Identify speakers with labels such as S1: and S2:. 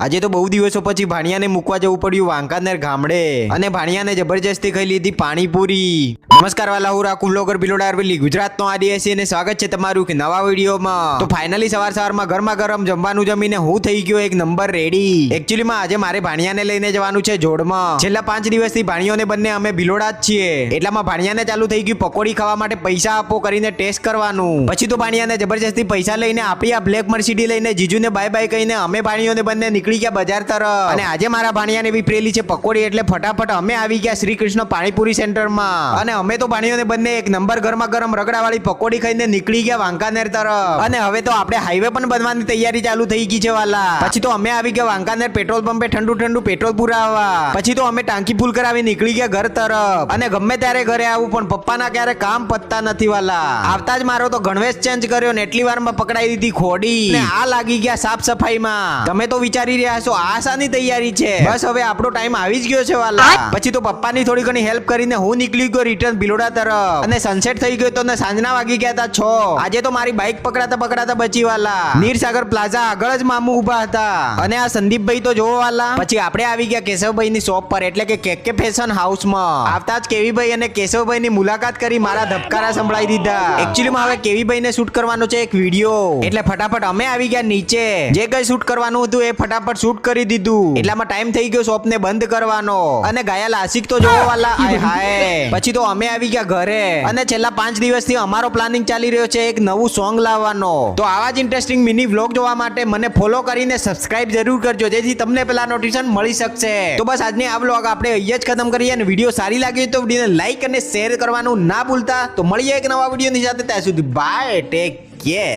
S1: આજે તો બહુ દિવસો પછી ભાણિયાને મૂકવા જવું પડ્યું વાંકાનેર ગામડે અને ભાણિયાને જબરજસ્તી ખાઈ લીધી પાણીપુરી। નમસ્કાર વાલા, હું રાખું વ્લોગર બિલોડા અરવલ્લી, ગુજરાતનો આદિવાસી, અને સ્વાગત છે તમારું કે નવા વિડીયોમાં। તો ફાઇનલી સવારમાં ગરમા ગરમ જમવાનું જમીને હું થઈ ગયો એક નંબર રેડી। એકચ્યુઅલીમાં આજે મારે ભાણિયાને લઈને જવાનું છે જોડમાં। છેલ્લા 5 દિવસથી ભાણિયોને બંને અમે બિલોડા જ છીએ, એટલામાં ભાણિયાને ચાલુ થઈ ગયું પકોડી ખાવા માટે પૈસા આપો કરીને ટેસ્ટ કરવાનું। પછી તો ભાણિયાને જબરજસ્તી પૈસા લઈને આપણી આ બ્લેક મર્સિડીઝ લઈને જીજુને બાય બાય કહીને અમે ભાણિયોને બંને નીકળી ગયા બજાર તરફ। અને આજે મારા ભાણિયાને બી પ્રેલી છે પકોડી, એટલે ફટાફટ અમે આવી ગયા શ્રી કૃષ્ણ પાણીપુરી સેન્ટરમાં। અને અમે તો ભાણિયોને બંને એક નંબર ગરમા ગરમ રગડાવાળી પકોડી ખાઈને નીકળી ગયા વાંકાનેર તરફ। અને હવે તો આપણે હાઈવે પણ બનવાની તૈયારી ચાલુ થઈ ગઈ છે વાલા। પછી તો અમે આવી ગયા વાંકાનેર પેટ્રોલ પંપે ઠંડુ ઠંડુ પેટ્રોલ પુરાવવા। પછી તો અમે ટાંકી ફૂલ કરાવી નીકળી ગયા ઘર તરફ। અને ગમે ત્યારે ઘરે આવું પણ પપ્પાના ક્યારે કામ પતતા નથી વાલા। આવતા જ મારો તો ગણવેશ ચેન્જ કર્યો ને એટલી વારમાં પકડાઈ દીધી ખોડી ને આ લાગી ગયા સાફ સફાઈમાં। તમે તો વિચારી રહ્યા છો આ શાની તૈયારી છે? બસ હવે આપણો ટાઈમ આવી જ ગયો છે વાલા। પછી તો પપ્પાની થોડી ઘણી હેલ્પ કરીને હું નીકળી ગયો રિટર્ન બિલોડા તરફ। અને સનસેટ થઈ ગયો તો ને સાંજના વાગી ગયા હતા 6। આજે તો મારી બાઇક પકડાતા બચી વાલા। નીરસાગર પ્લાઝા આગળ જ મામુ ઉભા હતા અને આ સંદીપભાઈ તો જોવો વાલા। પછી આપણે આવી ગયા કેશવભાઈની શોપ પર, એટલે કે કેકે ફેશન હાઉસમાં। આવતા જ કેવીભાઈ અને કેશવભાઈની મુલાકાત કરી મારા ધબકારા સંભળાઈ દીધા। એકચ્યુઅલીમાં હવે કેવીભાઈને શૂટ કરવાનો છે એક વિડીયો, એટલે ફટાફટ અમે આવી ગયા નીચે। જે કઈ શૂટ કરવાનું હતું એ ફટાફટ શૂટ કરી દીધું, એટલામાં ટાઈમ થઈ ગયો શોપને બંધ કરવાનો। અને ગાયલ આશિક તો જોવો વાલા, આય હાય। પછી તો અમે આવી ગયા ઘરે અને છેલ્લા 5 દિવસથી અમારો પ્લાનિંગ ચાલી રહ્યો છે એક નવું સોંગ લાવવાનો। તો આવા જ ઇન્ટરેસ્ટિંગ મિની વ્લોગ જોવા માટે મને ફોલો કરીને સબસ્ક્રાઇબ જરૂર કરજો, જેથી તમને પેલા નોટિફિકેશન મળી શકશે। તો બસ આજની આ વ્લોગ આપણે અહીંયા જ ખતમ કરીએ, અને વિડીયો સારી લાગી તો વિડીયોને લાઈક અને શેર કરવાનું ના ભૂલતા। તો મળીએ એક નવા વિડીયોની સાથે, ત્યાં સુધી બાય, ટેક કેર।